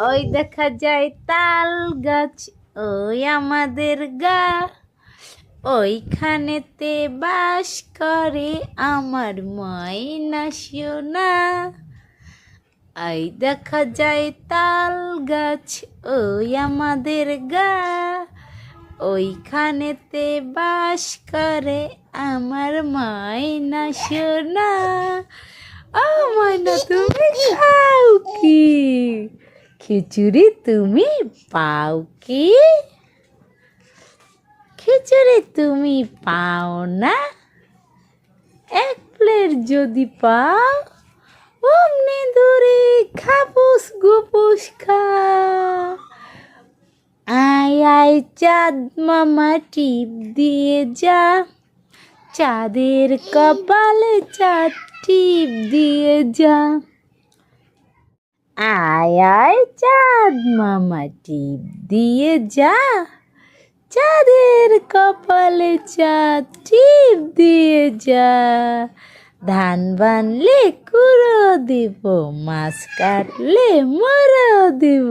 ওই দেখা যায় তাল গাছ, ওই আমাদের গা, ওইখানেতে বাস করে আমার ময়না সোনা। ওই দেখা যায় তাল গাছ, ওই আমাদের গা, ওইখানেতে বাস করে আমার ময়না সোনা। ও ময়না তুমি খাও কি? খিচুড়ি তুমি পাও কি? খিচুড়ি তুমি পাও না? এক প্লেট যদি পাও অমনি দূরে খাপুস গুপুস খা। আয় আয় চাঁদ মামা টিপ দিয়ে যা, চাঁদের কপালে চাঁদ টিপ দিয়ে যা। আয় আয় চাঁদ মামা টিপ দিয়ে যা, চাঁদের কপালে চাঁদ টিপ দিয়ে যা। ধান বানলে কুড়ো দিব, মাছ কাটলে মরো দিব,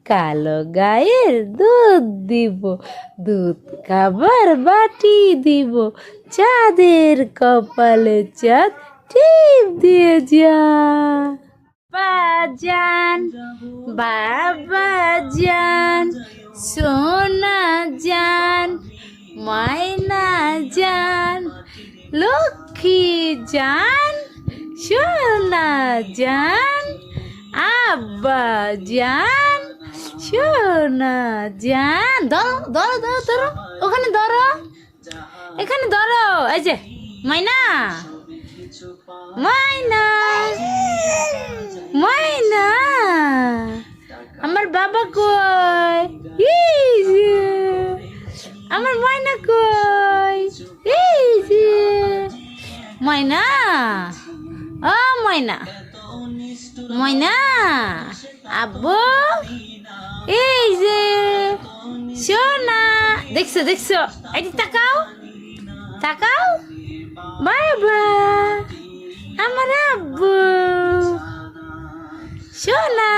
কালো গায়ের দুধ দিব, দুধ খাবার বাটি দিব, চাঁদের কপালে চাঁদ টিপ দিয়ে যা। বাজান বাবা জান, সোনা জান, ময়না জান, লক্ষ্মী জান, সোনা জান, আব্বা জান, সোনা জান। ধরো ধরো ধরো ধরো, ওখানে ধরো, এখানে ধরো। এই যে ময়না, ময়না, ময়না, আমার বাবা কই? এই যে আমার ময়না কই? এই যে ময়না, ও ময়না, ময়না, আব্বু, এই যে সোনা। দেখছো দেখছো, এই তাকাও তাকাও, বাবা আমার আব্বু সোনা।